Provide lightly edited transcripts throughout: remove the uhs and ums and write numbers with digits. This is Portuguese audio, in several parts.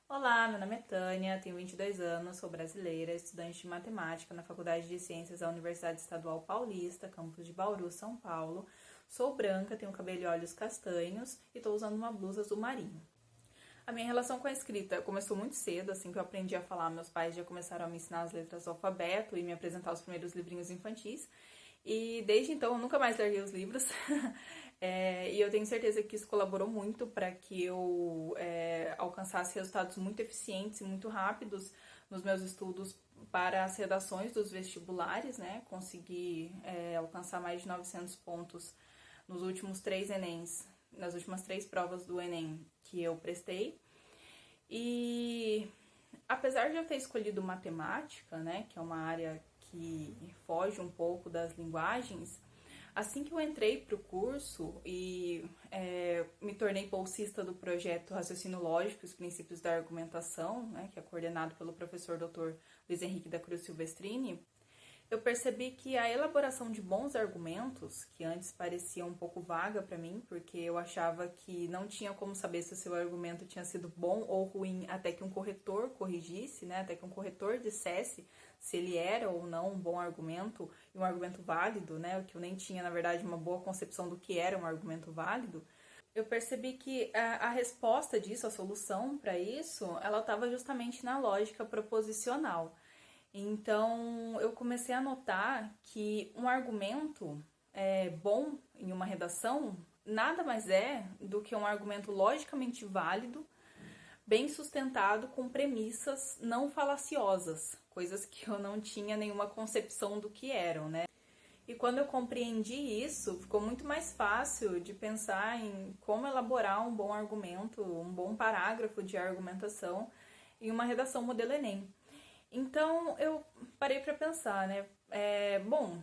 Olá, meu nome é Tânia, tenho 22 anos, sou brasileira, estudante de matemática na Faculdade de Ciências da Universidade Estadual Paulista, campus de Bauru, São Paulo. Sou branca, tenho cabelo e olhos castanhos e estou usando uma blusa azul marinho. A minha relação com a escrita começou muito cedo, assim que eu aprendi a falar, meus pais já começaram a me ensinar as letras do alfabeto e me apresentar os primeiros livrinhos infantis. E desde então eu nunca mais larguei os livros. E eu tenho certeza que isso colaborou muito para que eu alcançasse resultados muito eficientes e muito rápidos nos meus estudos para as redações dos vestibulares, né? Consegui alcançar mais de 900 pontos nos últimos 3 Enems, nas últimas 3 provas do Enem que eu prestei. E apesar de eu ter escolhido matemática, né, que é uma área que foge um pouco das linguagens, assim que eu entrei para o curso e me tornei bolsista do projeto Raciocínio Lógico e os Princípios da Argumentação, né, que é coordenado pelo professor Dr. Luiz Henrique da Cruz Silvestrini, eu percebi que a elaboração de bons argumentos, que antes parecia um pouco vaga para mim, porque eu achava que não tinha como saber se o seu argumento tinha sido bom ou ruim até que um corretor corrigisse, né? Até que um corretor dissesse se ele era ou não um bom argumento e um argumento válido, né? O que eu nem tinha, na verdade, uma boa concepção do que era um argumento válido. Eu percebi que a resposta disso, a solução para isso, ela estava justamente na lógica proposicional. Então, eu comecei a notar que um argumento bom em uma redação nada mais é do que um argumento logicamente válido, bem sustentado, com premissas não falaciosas, coisas que eu não tinha nenhuma concepção do que eram, né? E quando eu compreendi isso, ficou muito mais fácil de pensar em como elaborar um bom argumento, um bom parágrafo de argumentação em uma redação modelo Enem. Então eu parei para pensar, né? Bom,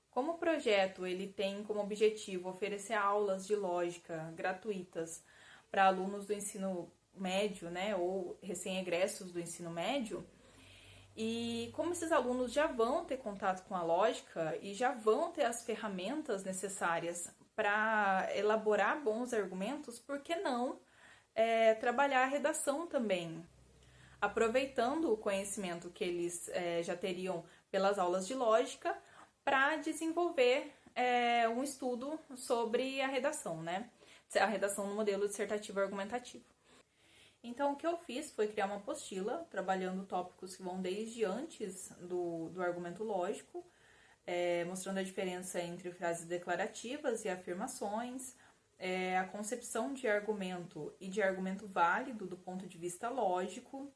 como o projeto ele tem como objetivo oferecer aulas de lógica gratuitas para alunos do ensino médio, né, ou recém-egressos do ensino médio, e como esses alunos já vão ter contato com a lógica e já vão ter as ferramentas necessárias para elaborar bons argumentos, por que não trabalhar a redação também? Aproveitando o conhecimento que eles já teriam pelas aulas de lógica para desenvolver um estudo sobre a redação, né? A redação no modelo dissertativo argumentativo. Então, o que eu fiz foi criar uma apostila, trabalhando tópicos que vão desde antes do argumento lógico, mostrando a diferença entre frases declarativas e afirmações, a concepção de argumento e de argumento válido do ponto de vista lógico,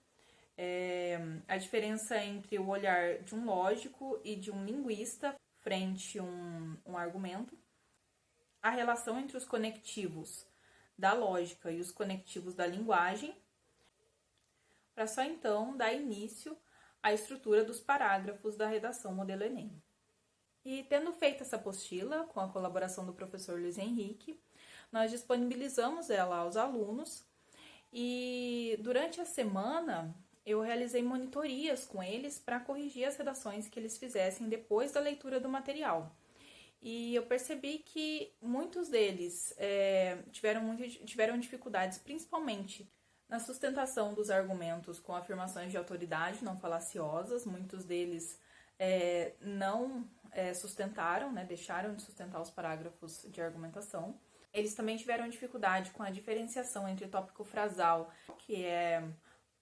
a diferença entre o olhar de um lógico e de um linguista frente a um argumento, a relação entre os conectivos da lógica e os conectivos da linguagem, para só então dar início à estrutura dos parágrafos da redação modelo Enem. E tendo feito essa apostila, com a colaboração do professor Luiz Henrique, nós disponibilizamos ela aos alunos e durante a semana eu realizei monitorias com eles para corrigir as redações que eles fizessem depois da leitura do material. E eu percebi que muitos deles tiveram dificuldades, principalmente na sustentação dos argumentos com afirmações de autoridade não falaciosas. Muitos deles não sustentaram, né, deixaram de sustentar os parágrafos de argumentação. Eles também tiveram dificuldade com a diferenciação entre tópico frasal, que é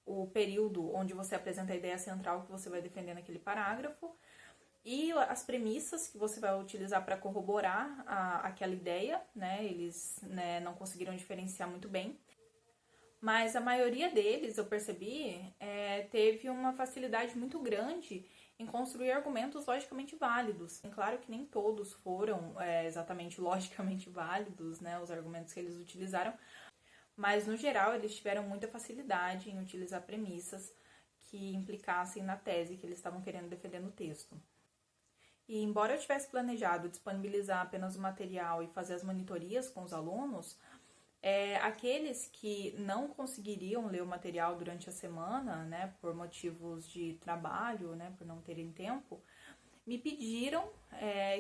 o período onde você apresenta a ideia central que você vai defender naquele parágrafo, e as premissas que você vai utilizar para corroborar aquela ideia, né? Eles não conseguiram diferenciar muito bem. Mas a maioria deles, eu percebi, teve uma facilidade muito grande em construir argumentos logicamente válidos. É claro que nem todos foram exatamente logicamente válidos, né, os argumentos que eles utilizaram, mas no geral eles tiveram muita facilidade em utilizar premissas que implicassem na tese que eles estavam querendo defender no texto. E embora eu tivesse planejado disponibilizar apenas o material e fazer as monitorias com os alunos, aqueles que não conseguiriam ler o material durante a semana, né, por motivos de trabalho, né, por não terem tempo, me pediram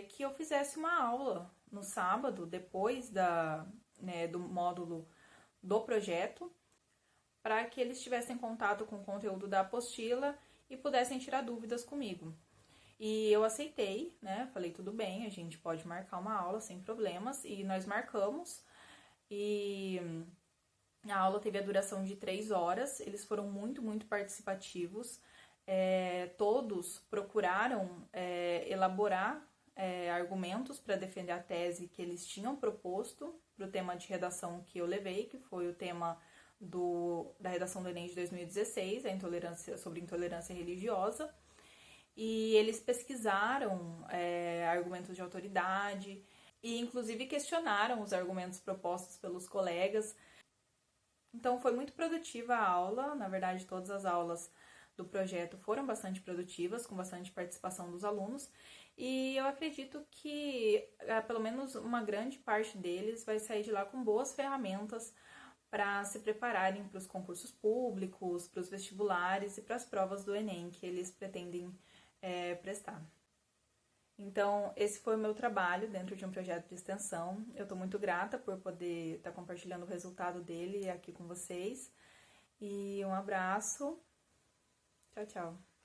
que eu fizesse uma aula no sábado, depois do módulo do projeto, para que eles tivessem contato com o conteúdo da apostila e pudessem tirar dúvidas comigo. E eu aceitei, né? Falei, tudo bem, a gente pode marcar uma aula sem problemas. E nós marcamos. E a aula teve a duração de 3 horas. Eles foram muito participativos. Todos procuraram elaborar argumentos para defender a tese que eles tinham proposto para o tema de redação que eu levei, que foi o tema da redação do Enem de 2016, sobre intolerância religiosa. E eles pesquisaram argumentos de autoridade e, inclusive, questionaram os argumentos propostos pelos colegas. Então, foi muito produtiva a aula. Na verdade, todas as aulas do projeto foram bastante produtivas, com bastante participação dos alunos. E eu acredito que, pelo menos, uma grande parte deles vai sair de lá com boas ferramentas para se prepararem para os concursos públicos, para os vestibulares e para as provas do Enem que eles pretendem prestar. Então, esse foi o meu trabalho dentro de um projeto de extensão. Eu estou muito grata por poder estar compartilhando o resultado dele aqui com vocês. E um abraço. Tchau, tchau.